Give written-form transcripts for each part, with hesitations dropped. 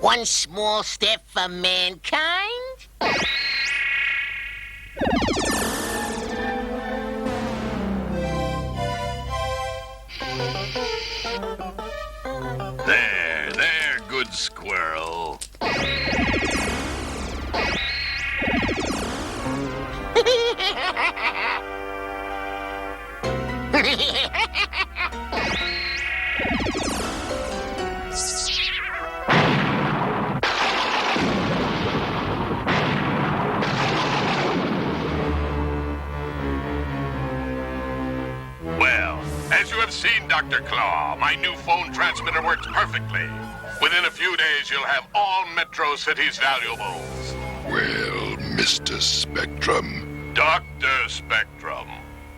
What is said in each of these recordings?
One small step for mankind. There, good squirrel. Well, as you have seen, Dr. Claw, my new phone transmitter works perfectly. Within a few days, you'll have all Metro City's valuables. Well, Mr. Spectrum. Dr. Spectrum.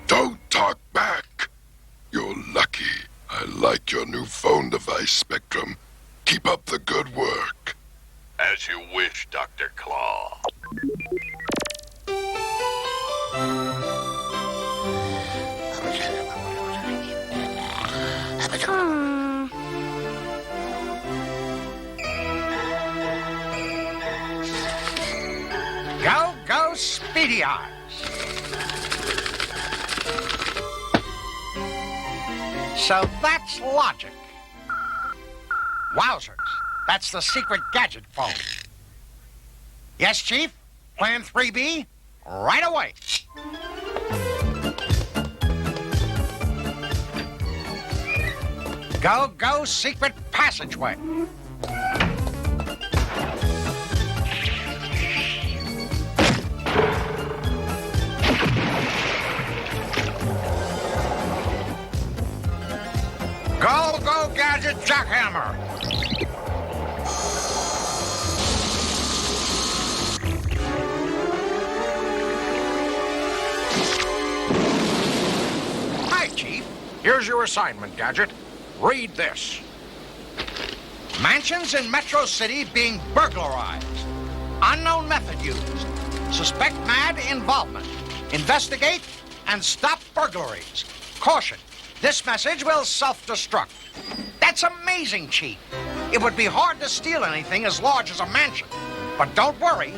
Don't talk back. You're lucky. I like your new phone device, Spectrum. Keep up the good work. As you wish, Dr. Claw. Go, Speedy Eyes. So that's logic. Wowzers. That's the secret Gadget phone. Yes, Chief? Plan 3B? Right away. Go, secret passageway. Go, Gadget jackhammer. Hi, Chief. Here's your assignment, Gadget. Read this. Mansions in Metro City being burglarized. Unknown method used. Suspect M.A.D involvement. Investigate and stop burglaries. Caution. This message will self-destruct. That's amazing, Chief. It would be hard to steal anything as large as a mansion. But don't worry.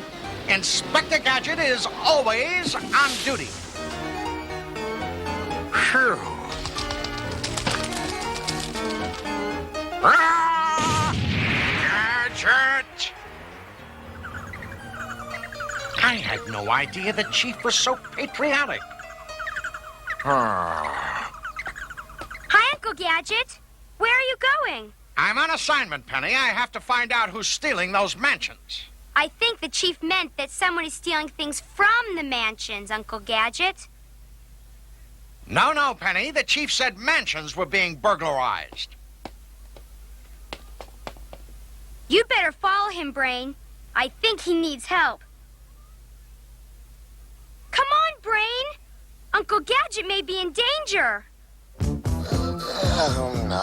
Inspector Gadget is always on duty. Phew. Gadget! I had no idea the Chief was so patriotic. Hi, Uncle Gadget. Where are you going? I'm on assignment, Penny. I have to find out who's stealing those mansions. I think the Chief meant that someone is stealing things from the mansions, Uncle Gadget. No, Penny. The chief said mansions were being burglarized. You'd better follow him, Brain. I think he needs help. Come on, Brain! Uncle Gadget may be in danger. Oh, no.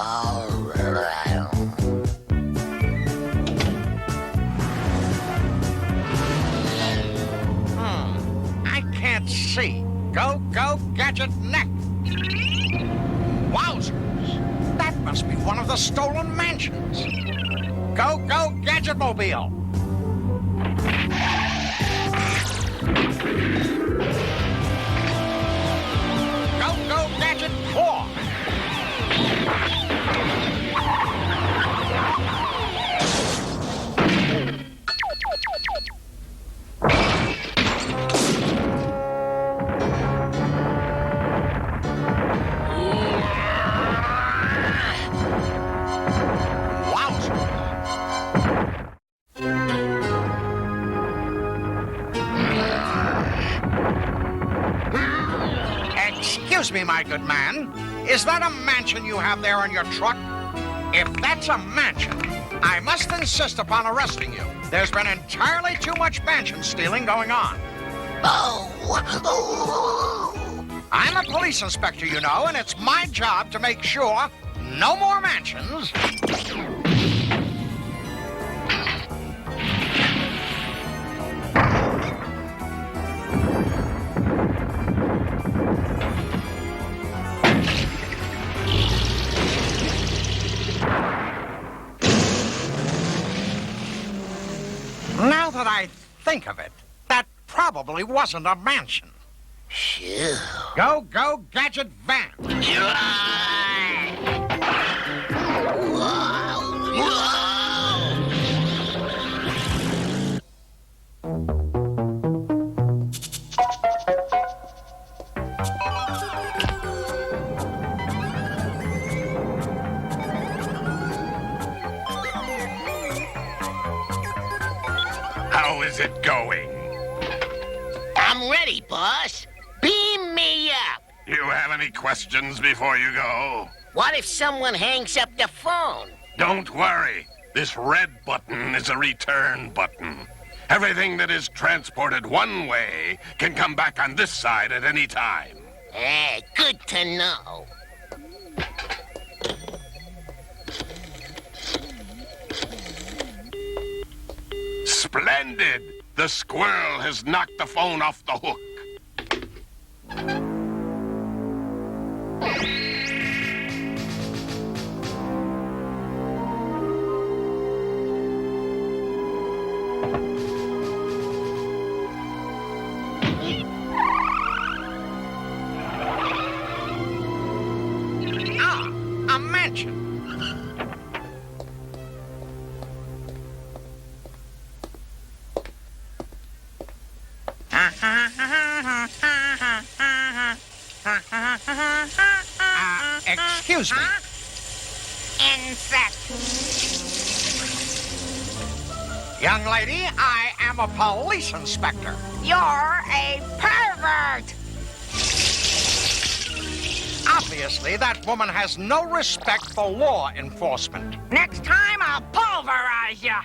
I can't see. Go, Gadget, neck. Wowzers. That must be one of the stolen mansions. Go, Gadget-mobile. Go, Gadget, claw. Excuse me, my good man. Is that a mansion you have there in your truck? If that's a mansion, I must insist upon arresting you. There's been entirely too much mansion stealing going on. I'm a police inspector, you know, and it's my job to make sure no more mansions. Now that I think of it, that probably wasn't a mansion. Phew. Go, Gadget van. How is it going? I'm ready, boss. Beam me up. You have any questions before you go? What if someone hangs up the phone? Don't worry. This red button is a return button. Everything that is transported one way can come back on this side at any time. Good to know. Splendid! The squirrel has knocked the phone off the hook. A mansion. Excuse me. Insect. Young lady, I am a police inspector. You're a pervert. Obviously, that woman has no respect for law enforcement. Next time, I'll pulverize you.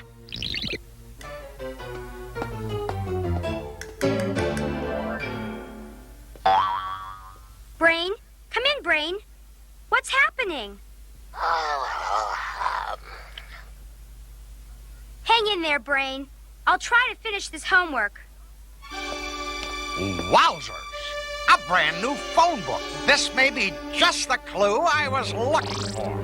Brain? Come in, Brain. What's happening? Hang in there, Brain. I'll try to finish this homework. Wowzers! A brand new phone book. This may be just the clue I was looking for.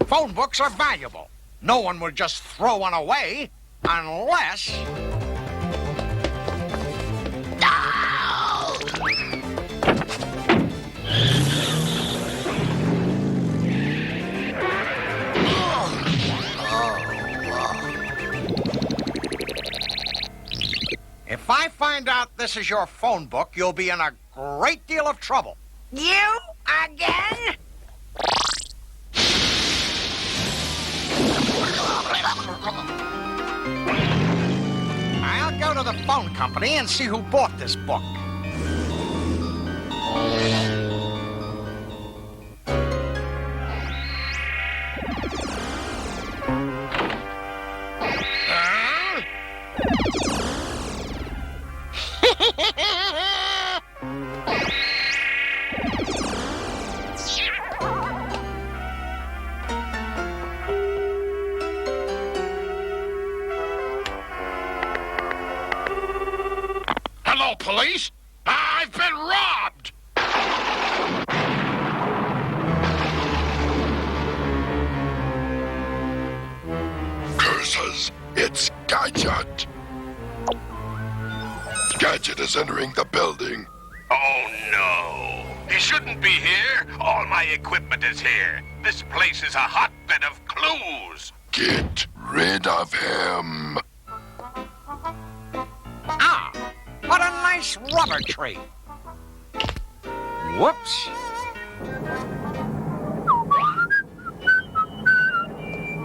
Phone books are valuable. No one would just throw one away unless... If I find out this is your phone book, you'll be in a great deal of trouble. You again? I'll go to the phone company and see who bought this book. police? I've been robbed! Curses! It's Gadget! Gadget is entering the building. Oh, no. He shouldn't be here. All my equipment is here. This place is a hotbed of clues. Get rid of him! Ah, what a nice rubber tree. Whoops.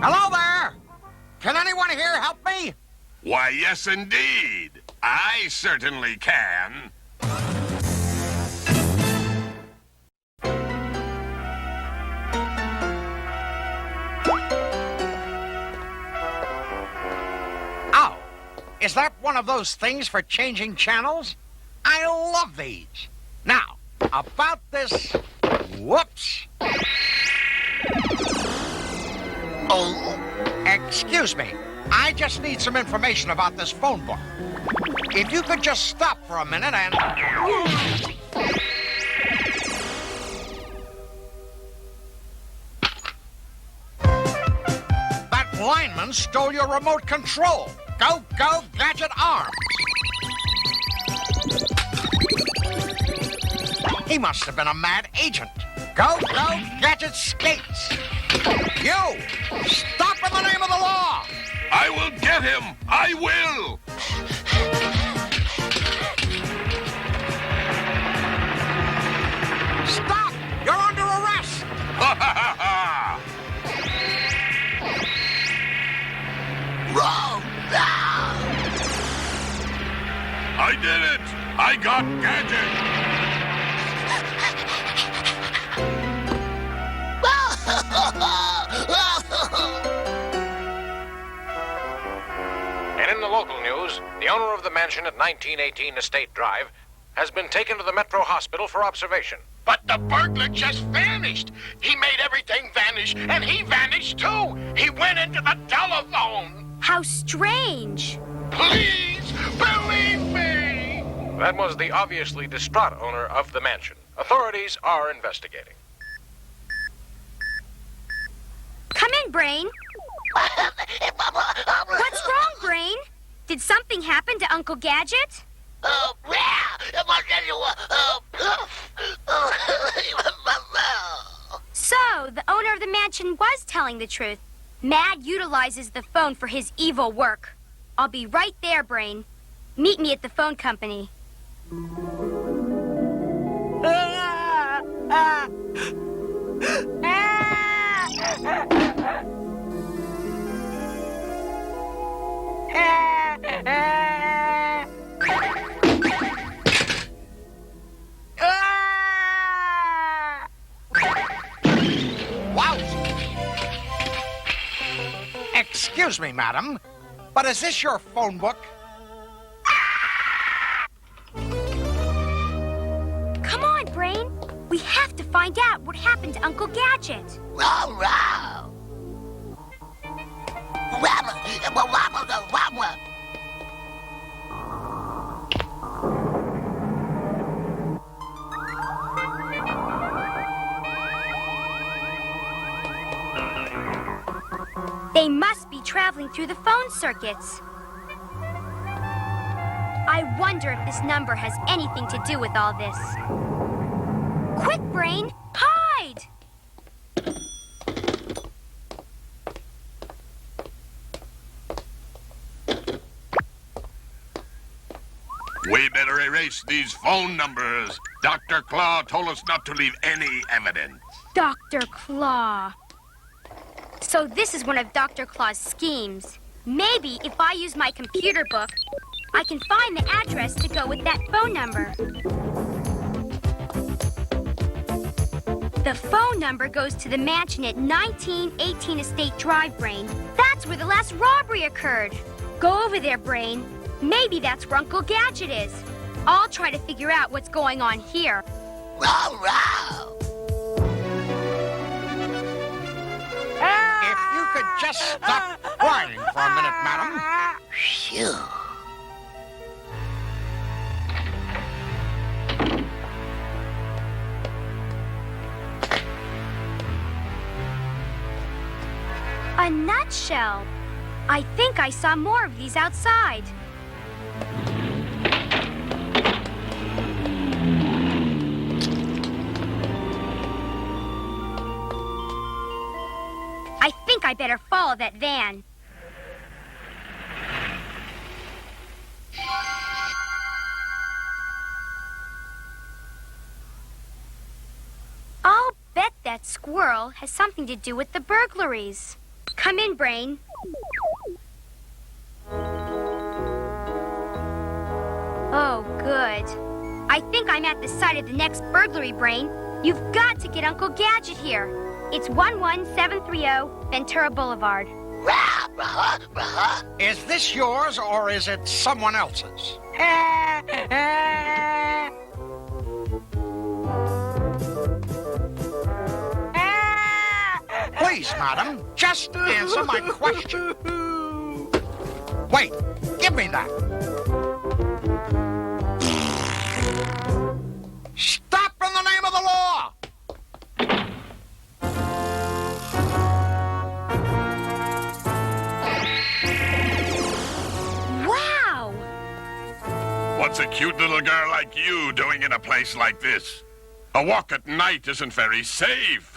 Hello there. Can anyone here help me? Why, yes, indeed. I certainly can. Oh, is that one of those things for changing channels? I love these. Now, about this... Whoops. Oh, Excuse me. I just need some information about this phone book. If you could just stop for a minute and... That lineman stole your remote control. Go, go, Gadget Arms. He must have been a mad agent. Go, go, Gadget Skates. You, stop in the name of the law. I will get him. I will. Stop! You're under arrest! Ha ha ha ha! wrong! I did it. I got Gadget. And in the local news, the owner of the mansion at 1918 Estate Drive has been taken to the Metro Hospital for observation. But the burglar just vanished. He made everything vanish, and he vanished too. He went into the telephone. How strange. Please believe me. That was the obviously distraught owner of the mansion. Authorities are investigating. Come in, Brain. What's wrong, Brain? Did something happen to Uncle Gadget? So, the owner of the mansion was telling the truth. M.A.D utilizes the phone for his evil work. I'll be right there, Brain. Meet me at the phone company. Wow! Excuse me, madam, but is this your phone book? Come on, Brain. We have to find out what happened to Uncle Gadget. They must be traveling through the phone circuits. I wonder if this number has anything to do with all this. Quick, Brain! Hide! We better erase these phone numbers. Dr. Claw told us not to leave any evidence. Dr. Claw. So this is one of Dr. Claw's schemes. Maybe if I use my computer book, I can find the address to go with that phone number. The phone number goes to the mansion at 1918 Estate Drive, Brain. That's where the last robbery occurred. Go over there, Brain. Maybe that's where Uncle Gadget is. I'll try to figure out what's going on here. If you could just stop crying for a minute, madam. Phew. A nutshell. I think I saw more of these outside. I think I better follow that van. I'll bet that squirrel has something to do with the burglaries. Come in, Brain. Oh, good. I think I'm at the site of the next burglary, Brain. You've got to get Uncle Gadget here. It's 11730 Ventura Boulevard. Is this yours or is it someone else's? Please, madam, just answer my question. Wait, give me that. Stop in the name of the law! Wow! What's a cute little girl like you doing in a place like this? A walk at night isn't very safe.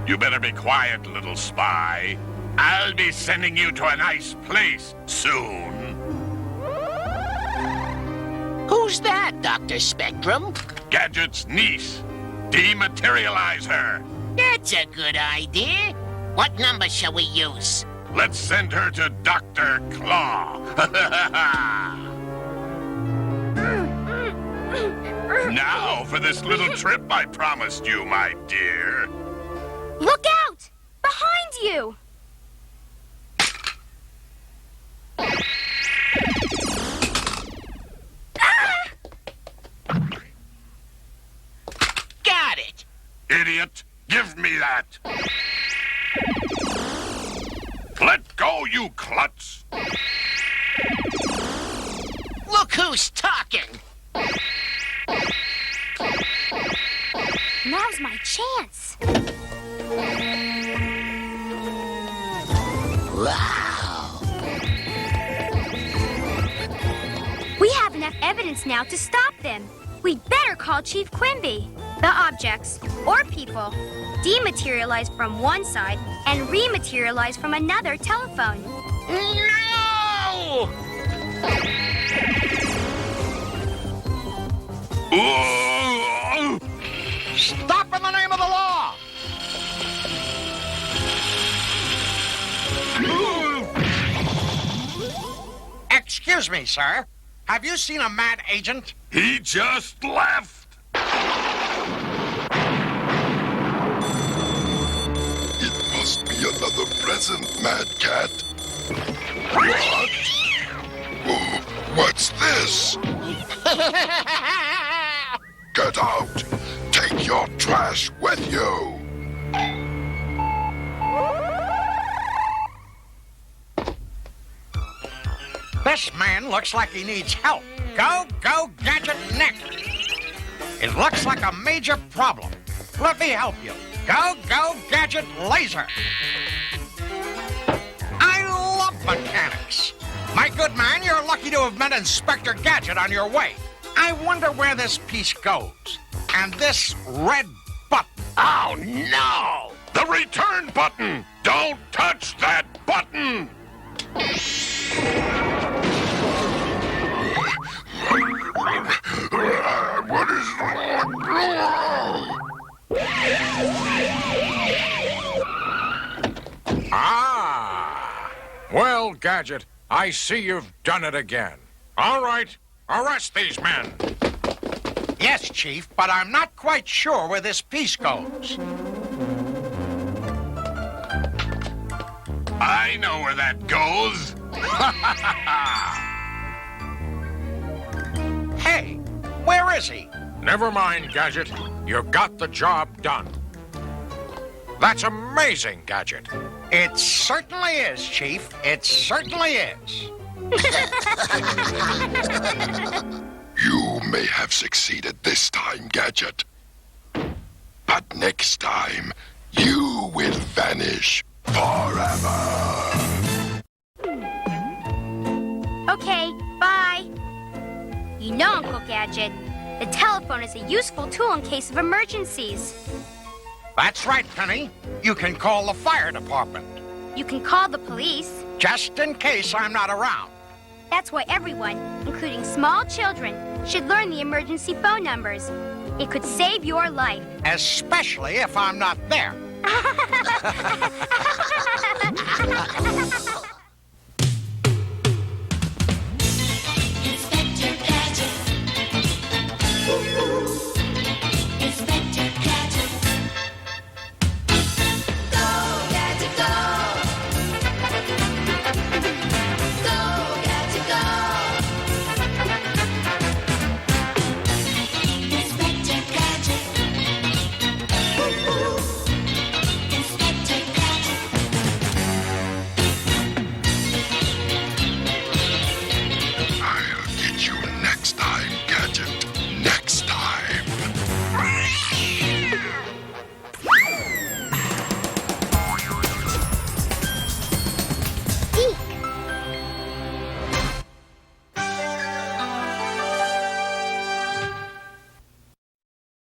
You better be quiet, little spy. I'll be sending you to a nice place soon. Who's that, Dr. Spectrum? Gadget's niece. Dematerialize her. That's a good idea. What number shall we use? Let's send her to Dr. Claw. Now for this little trip I promised you, my dear. Look out! Behind you! Got it. Idiot, give me that. Let go, you klutz. Look who's talking. Now's my chance. Wow. We have enough evidence now to stop them. We'd better call Chief Quimby. The objects, or people, dematerialize from one side and rematerialize from another telephone. No! Stop in the name of the law! Excuse me, sir. Have you seen a mad agent? He just left. It must be another present, Mad Cat. What? Oh, what's this? Get out! Take your trash with you! This man looks like he needs help. Go, Gadget, Nick. It looks like a major problem. Let me help you. Go, Gadget, Laser. I love mechanics. My good man, you're lucky to have met Inspector Gadget on your way. I wonder where this piece goes. And this red button. Oh, no! The return button! Don't touch that button! What is wrong? Ah! Well, Gadget, I see you've done it again. All right, arrest these men. Yes, Chief, but I'm not quite sure where this piece goes. I know where that goes. Hey, where is he? Never mind, Gadget. You got the job done. That's amazing, Gadget. It certainly is, Chief. It certainly is. You may have succeeded this time, Gadget. But next time, you will vanish forever. Okay, bye. You know, Uncle Gadget, the telephone is a useful tool in case of emergencies. That's right, Penny. You can call the fire department, You can call the police. just in case I'm not around. That's why everyone, including small children, should learn the emergency phone numbers. It could save your life. Especially if I'm not there.